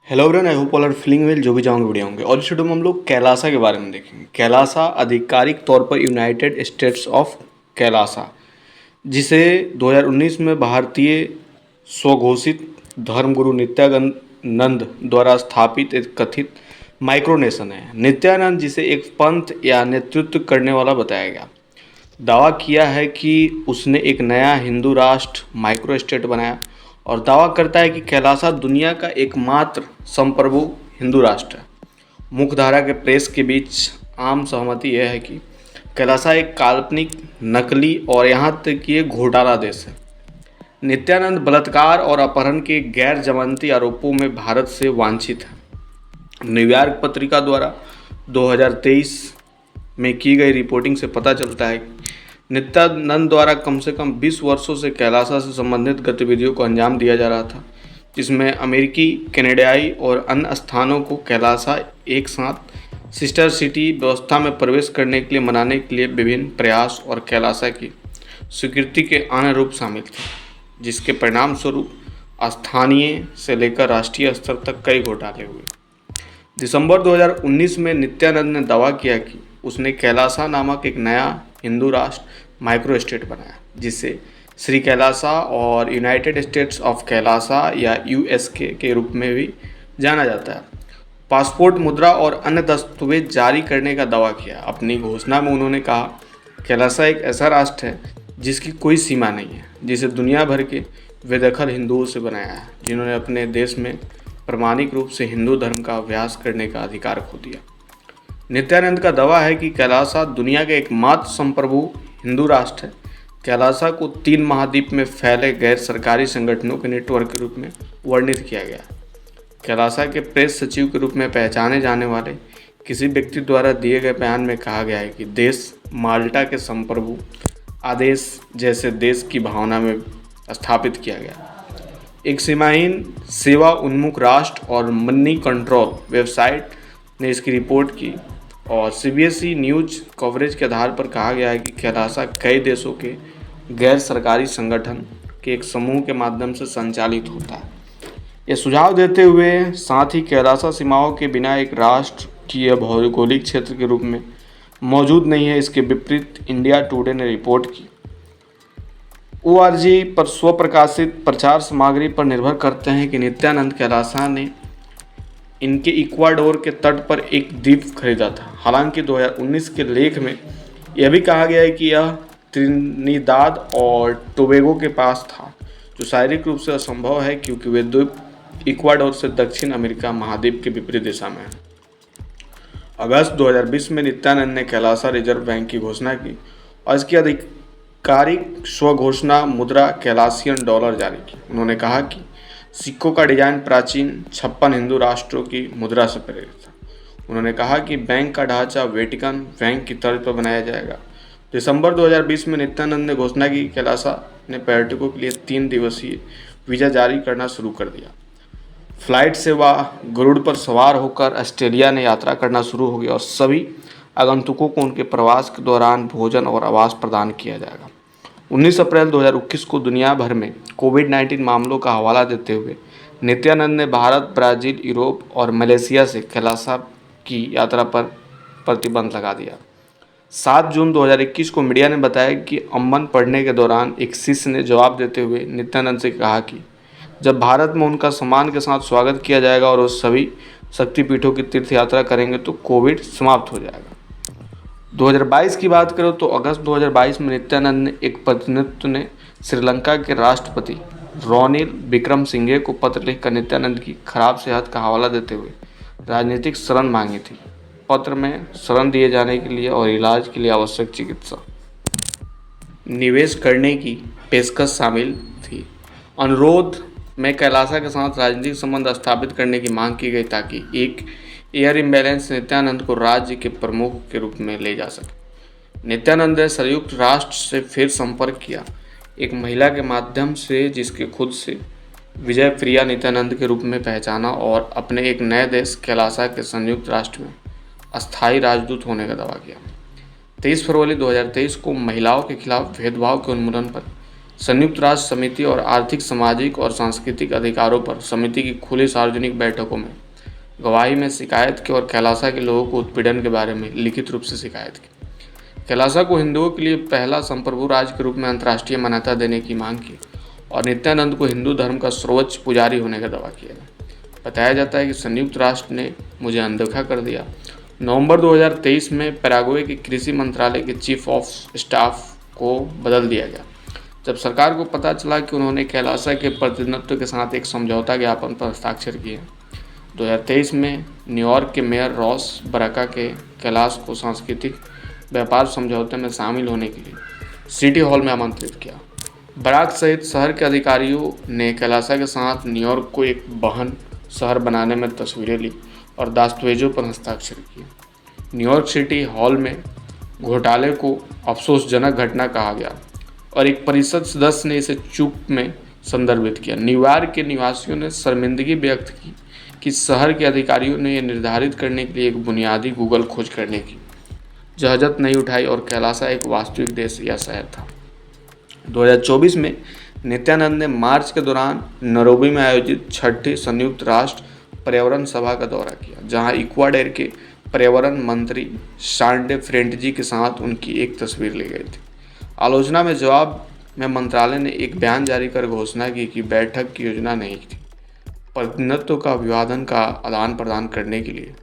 Hello everyone, I hope all are feeling well. जो भी जाओगे बढ़िया होंगे। और इस वीडियो में हम लोग कैलासा के बारे में देखेंगे। कैलासा आधिकारिक तौर पर यूनाइटेड स्टेट्स ऑफ कैलासा, जिसे 2019 में भारतीय स्वघोषित धर्मगुरु नित्यानंद द्वारा स्थापित एक कथित माइक्रोनेशन है। नित्यानंद, जिसे एक पंथ या नेतृत्व करने वाला बताया गया, दावा किया है कि उसने एक नया हिंदू राष्ट्र माइक्रो स्टेट बनाया और दावा करता है कि कैलासा दुनिया का एकमात्र संप्रभु हिंदू राष्ट्र है। मुख्यधारा के प्रेस के बीच आम सहमति यह है कि कैलासा एक काल्पनिक, नकली और यहाँ तक कि एक घोटाला देश है। नित्यानंद बलात्कार और अपहरण के गैर जमानती आरोपों में भारत से वांछित है। न्यूयॉर्क पत्रिका द्वारा 2023 में की गई रिपोर्टिंग से पता चलता है कि नित्यानंद द्वारा कम से कम 20 वर्षों से कैलासा से संबंधित गतिविधियों को अंजाम दिया जा रहा था, जिसमें अमेरिकी, कनाडाई और अन्य स्थानों को कैलासा एक साथ सिस्टर सिटी व्यवस्था में प्रवेश करने के लिए मनाने के लिए विभिन्न प्रयास और कैलासा की स्वीकृति के अन्य रूप शामिल थे, जिसके परिणाम स्वरूप स्थानीय से लेकर राष्ट्रीय स्तर तक कई घोटाले हुए। दिसंबर 2019 में नित्यानंद ने दावा किया कि उसने कैलासा नामक एक नया हिंदू राष्ट्र माइक्रो स्टेट बनाया, जिसे श्री कैलासा और यूनाइटेड स्टेट्स ऑफ कैलासा या यूएसके के रूप में भी जाना जाता है। पासपोर्ट, मुद्रा और अन्य दस्तावेज जारी करने का दावा किया। अपनी घोषणा में उन्होंने कहा, कैलासा एक ऐसा राष्ट्र है जिसकी कोई सीमा नहीं है, जिसे दुनिया भर के बेदखल हिंदुओं से बनाया है, जिन्होंने अपने देश में प्रामाणिक रूप से हिंदू धर्म का अभ्यास करने का अधिकार खो दिया। नित्यानंद का दावा है कि कैलासा दुनिया के एकमात्र संप्रभु हिंदू राष्ट्र है। कैलासा को 3 महाद्वीप में फैले गैर सरकारी संगठनों के नेटवर्क के रूप में वर्णित किया गया। कैलासा के प्रेस सचिव के रूप में पहचाने जाने वाले किसी व्यक्ति द्वारा दिए गए बयान में कहा गया है कि देश माल्टा के संप्रभु आदेश जैसे देश की भावना में स्थापित किया गया। एक सीमाहीन, सेवा उन्मुख राष्ट्र और मनी कंट्रोल वेबसाइट ने इसकी रिपोर्ट की और सीबीएसई न्यूज कवरेज के आधार पर कहा गया है कि कैलासा कई देशों के गैर सरकारी संगठन के एक समूह के माध्यम से संचालित होता है। ये सुझाव देते हुए साथ ही कैलासा सीमाओं के बिना एक राष्ट्र की यह भौगोलिक क्षेत्र के रूप में मौजूद नहीं है। इसके विपरीत इंडिया टुडे ने रिपोर्ट की ओआरजी पर स्वप्रकाशित प्रचार सामग्री पर निर्भर करते हैं कि नित्यानंद कैलासा ने इनके इक्वाडोर के तट पर एक द्वीप खरीदा था। हालांकि 2019 के लेख में यह भी कहा गया है कि यह त्रिनिदाद और टोबैगो के पास था, जो शारीरिक रूप से असंभव है क्योंकि वे द्वीप इक्वाडोर से दक्षिण अमेरिका महाद्वीप के विपरीत दिशा में है। अगस्त 2020 में नित्यानंद ने कैलासा रिजर्व बैंक की घोषणा की और इसकी आधिकारिक स्वघोषणा मुद्रा कैलासियन डॉलर जारी की। उन्होंने कहा कि सिक्कों का डिजाइन प्राचीन 56 हिंदू राष्ट्रों की मुद्रा से प्रेरित था। उन्होंने कहा कि बैंक का ढांचा वेटिकन बैंक की तर्ज पर बनाया जाएगा। दिसंबर 2020 में नित्यानंद ने घोषणा की कि कैलासा ने पर्यटकों के लिए 3 दिवसीय वीज़ा जारी करना शुरू कर दिया। फ्लाइट सेवा, गरुड़ पर सवार होकर ऑस्ट्रेलिया ने यात्रा करना शुरू हो गया और सभी आगंतुकों को उनके प्रवास के दौरान भोजन और आवास प्रदान किया जाएगा। 19 अप्रैल 2021 को दुनिया भर में कोविड-19 मामलों का हवाला देते हुए नित्यानंद ने भारत, ब्राज़ील, यूरोप और मलेशिया से कैलासा की यात्रा पर प्रतिबंध लगा दिया। 7 जून 2021 को मीडिया ने बताया कि अम्बन पढ़ने के दौरान एक शिष्य ने जवाब देते हुए नित्यानंद से कहा कि जब भारत में उनका सम्मान के साथ स्वागत किया जाएगा और वो सभी शक्तिपीठों की तीर्थ यात्रा करेंगे तो कोविड समाप्त हो जाएगा। 2022 की बात करें तो अगस्त 2022 में नित्यानंद ने एक प्रतिनिधित्व ने श्रीलंका के राष्ट्रपति रनिल विक्रमसिंघे को पत्र लिखकर नित्यानंद की खराब सेहत का हवाला देते हुए राजनीतिक शरण मांगी थी। पत्र में शरण दिए जाने के लिए और इलाज के लिए आवश्यक चिकित्सा निवेश करने की पेशकश शामिल थी। अनुरोध में कैलासा के साथ राजनीतिक संबंध स्थापित करने की मांग की गई ताकि एक एयर इम्बैलेंस नित्यानंद को राज्य के प्रमुख के रूप में ले जा सके। नित्यानंद ने संयुक्त राष्ट्र से फिर संपर्क किया, एक महिला के माध्यम से जिसके खुद से विजय प्रिया नित्यानंद के रूप में पहचाना और अपने एक नए देश कैलासा के संयुक्त राष्ट्र में अस्थायी राजदूत होने का दावा किया। 23 फरवरी 2023 को महिलाओं के खिलाफ भेदभाव के उन्मूलन पर संयुक्त राष्ट्र समिति और आर्थिक, सामाजिक और सांस्कृतिक अधिकारों पर समिति की खुली सार्वजनिक बैठकों में गवाही में शिकायत की और कैलासा के लोगों को उत्पीड़न के बारे में लिखित रूप से शिकायत की। कैलासा को हिंदुओं के लिए पहला संप्रभु राज्य के रूप में अंतर्राष्ट्रीय मान्यता देने की मांग की और नित्यानंद को हिंदू धर्म का सर्वोच्च पुजारी होने का दावा किया। बताया जाता है कि संयुक्त राष्ट्र ने मुझे अनदेखा कर दिया। नवंबर 2023 में पैराग्वे के कृषि मंत्रालय के चीफ ऑफ स्टाफ को बदल दिया गया जब सरकार को पता चला कि उन्होंने कैलासा के प्रतिनिधित्व के साथ एक समझौता ज्ञापन पर हस्ताक्षर किए। 2023 में न्यूयॉर्क के मेयर रॉस बराका के कैलाश को सांस्कृतिक व्यापार समझौते में शामिल होने के लिए सिटी हॉल में आमंत्रित किया। बराक सहित शहर के अधिकारियों ने कैलासा के साथ न्यूयॉर्क को एक बहन शहर बनाने में तस्वीरें ली और दस्तावेजों पर हस्ताक्षर किए। न्यूयॉर्क सिटी हॉल में घोटाले को अफसोसजनक घटना कहा गया और एक परिषद सदस्य ने इसे चुप में संदर्भित किया। न्यूयॉर्क के निवासियों ने शर्मिंदगी व्यक्त की कि शहर के अधिकारियों ने यह निर्धारित करने के लिए एक बुनियादी गूगल खोज करने की जहजत नहीं उठाई और कैलासा एक वास्तविक देश या शहर था। 2024 में नित्यानंद ने मार्च के दौरान नैरोबी में आयोजित छठी संयुक्त राष्ट्र पर्यावरण सभा का दौरा किया, जहां इक्वाडोर के पर्यावरण मंत्री शांडे फ्रेंटजी के साथ उनकी एक तस्वीर ली गई थी। आलोचना में जवाब में मंत्रालय ने एक बयान जारी कर घोषणा की कि बैठक की योजना नहीं थी। प्रतिनिधित्व का अभिवादन का आदान प्रदान करने के लिए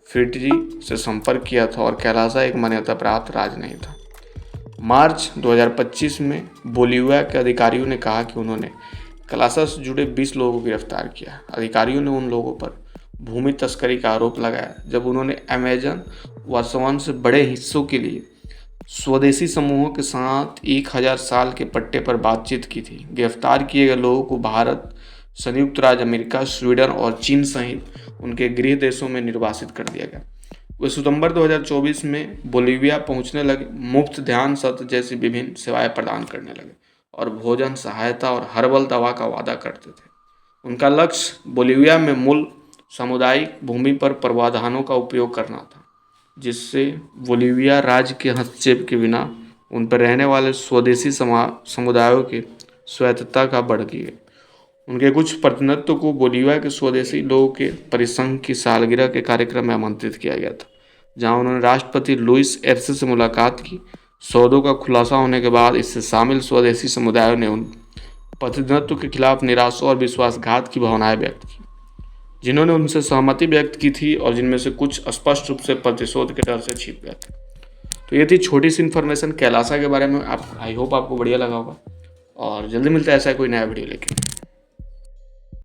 फ्रेंटजी से संपर्क किया था और कैलासा एक मान्यता प्राप्त राज्य नहीं था। मार्च 2025 में बोलिविया के अधिकारियों ने कहा कि उन्होंने कैलासा से जुड़े 20 लोगों को गिरफ्तार किया। अधिकारियों ने उन लोगों पर भूमि तस्करी का आरोप लगाया जब उन्होंने अमेजन वर्षावन से बड़े हिस्सों के लिए स्वदेशी समूहों के साथ 1000 साल के पट्टे पर बातचीत की थी। गिरफ्तार किए गए लोगों को भारत, संयुक्त राज्य अमेरिका, स्वीडन और चीन सहित उनके गृह देशों में निर्वासित कर दिया गया। वे सितंबर 2024 में बोलिविया पहुंचने लगे, मुफ्त ध्यान सत्र जैसी विभिन्न सेवाएं प्रदान करने लगे और भोजन, सहायता और हर्बल दवा का वादा करते थे। उनका लक्ष्य बोलिविया में मूल सामुदायिक भूमि पर प्रावधानों का उपयोग करना था, जिससे बोलिविया राज्य के हस्तक्षेप के बिना उन पर रहने वाले स्वदेशी समुदायों के स्वायत्तता का बढ़ गई। उनके कुछ प्रतिनिधित्व को बोलिविया के स्वदेशी लोगों के परिसंघ की सालगिरह के कार्यक्रम में आमंत्रित किया गया था, जहां उन्होंने राष्ट्रपति लुइस एर्से से मुलाकात की। सौदों का खुलासा होने के बाद इससे शामिल स्वदेशी समुदायों ने उन प्रतिनिधित्व के खिलाफ निराशा और विश्वासघात की भावनाएं व्यक्त की, जिन्होंने उनसे सहमति व्यक्त की थी और जिनमें से कुछ स्पष्ट रूप से प्रतिशोध के डर से छिप गए थे। तो ये थी छोटी सी इन्फॉर्मेशन कैलासा के बारे में। आप आई होप आपको बढ़िया लगा होगा और जल्दी मिलता है ऐसा कोई नया वीडियो लेके।